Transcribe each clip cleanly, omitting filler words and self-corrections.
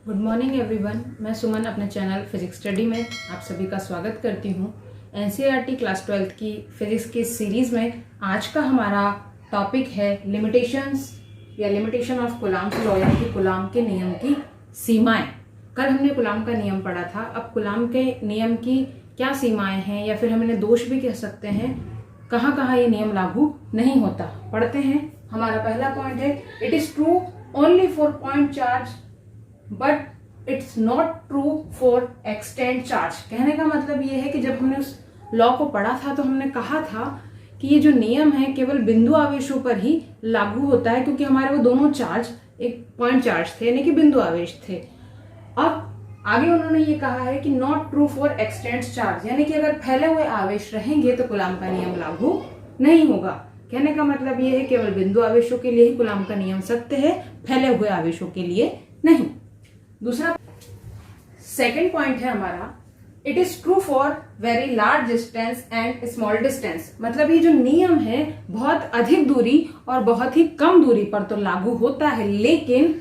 Good morning everyone. मैं सुमन अपने channel physics study में आप सभी का स्वागत करती हूँ। एनसीईआरटी क्लास 12th की फिजिक्स की सीरीज़ में आज का हमारा टॉपिक है लिमिटेशंस या लिमिटेशन ऑफ कूलाम्स लॉ, यानी कि कूलाम के नियम की सीमाएं। कल हमने कूलाम का नियम पढ़ा था। अब कूलाम के नियम की क्या सीमाएं हैं, या फिर हम इन्हें दोष भी कह सकते हैं, कहाँ कहाँ ये नियम लागू नहीं होता, पढ़ते हैं। हमारा पहला पॉइंट है, it is true only for point charge but it's not true for extend charge. कहने का मतलब ये है कि जब हमने उस लॉ को पढ़ा था तो हमने कहा था कि ये जो नियम है केवल बिंदु आवेशों पर ही लागू होता है, क्योंकि हमारे वो दोनों चार्ज एक पॉइंट चार्ज थे, यानी कि बिंदु आवेश थे। अब आगे उन्होंने ये कहा है कि not true for extend charge, यानी कि अगर फैले हुए आवेश रहेंगे तो कूलाम का नियम लागू नहीं होगा। कहने का मतलब ये है केवल बिंदु आवेशों के लिए ही कूलाम का नियम सत्य है, फैले हुए आवेशों के लिए नहीं। दूसरा सेकंड पॉइंट है हमारा, it is true for very large distance and small distance. मतलब ये जो नियम है बहुत अधिक दूरी और बहुत ही कम दूरी पर तो लागू होता है, लेकिन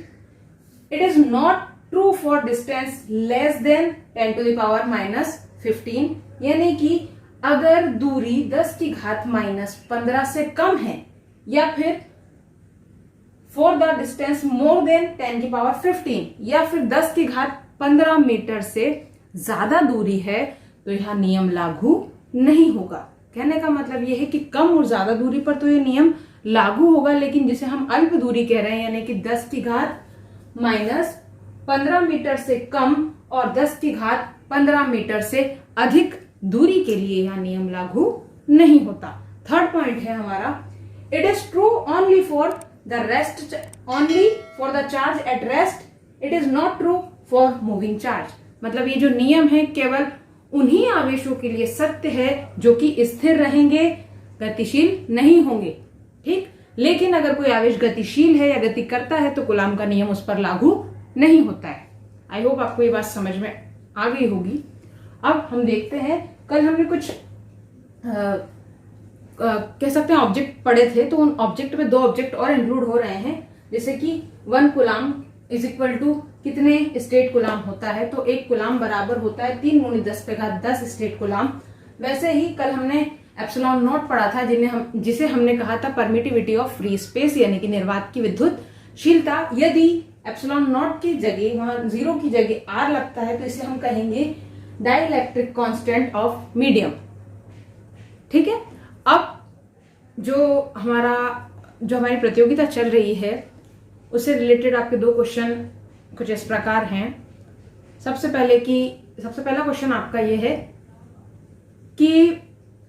it is not true for distance less than 10 to the power -15, यानी कि अगर दूरी 10 की घात -15 से कम है, या फिर for the distance more than 10 की पावर 15, या फिर 10 की घात 15 मीटर से ज्यादा दूरी है, तो यह नियम लागू नहीं होगा। कहने का मतलब यह है कि कम और ज्यादा दूरी पर तो यह नियम लागू होगा, लेकिन जिसे हम अल्प दूरी कह रहे हैं, यानी कि 10 की घात -15 मीटर से कम और 10 की घात 15 मीटर से अधिक दूरी के लिए यह नियम लागू नहीं होता। थर्ड पॉइंट है हमारा, it is true only for the rest, only for the charge at rest, it is not true for moving charge। मतलब ये जो नियम है केवल उन्हीं आवेशों के लिए सत्य है जो कि स्थिर रहेंगे, गतिशील नहीं होंगे, ठीक। लेकिन अगर कोई आवेश गतिशील है या गति करता है तो कूलाम का नियम उस पर लागू नहीं होता है। आई होप आपको ये बात समझ में आ गई होगी। अब हम देखते हैं, कल हमने कुछ कह सकते हैं ऑब्जेक्ट पढ़े थे, तो उन ऑब्जेक्ट में 2 ऑब्जेक्ट और इंक्लूड हो रहे हैं, जैसे कि 1 कूलाम इज इक्वल टू कितने स्टेट कूलाम होता है, तो 1 कूलाम बराबर होता है 3 × 10⁻10 स्टेट कूलाम। वैसे ही कल हमने एप्सिलॉन नॉट पढ़ा था, जिसे हमने कहा था परमिटिविटी ऑफ फ्री स्पेस, यानी कि निर्वात की विद्युतशीलता। यदि एप्सिलॉन नॉट की जगह वहां 0 की जगह R लगता है तो इसे हम कहेंगे डाइलेक्ट्रिक कांस्टेंट ऑफ मीडियम, ठीक है। अब जो हमारी प्रतियोगिता चल रही है उससे रिलेटेड आपके 2 क्वेश्चन कुछ इस प्रकार हैं। सबसे पहला क्वेश्चन आपका ये है कि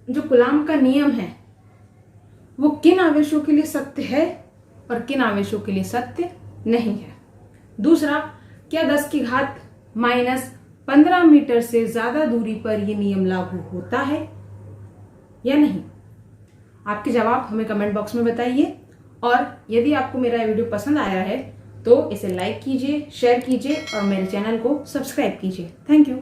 जो कूलाम का नियम है वो किन आवेशों के लिए सत्य है और किन आवेशों के लिए सत्य नहीं है। दूसरा, क्या 10 की घात -15 मीटर से ज्यादा दूरी पर यह नियम लागू होता है या नहीं। आपके जवाब हमें कमेंट बॉक्स में बताइए, और यदि आपको मेरा वीडियो पसंद आया है तो इसे लाइक कीजिए, शेयर कीजिए और मेरे चैनल को सब्सक्राइब कीजिए। Thank you.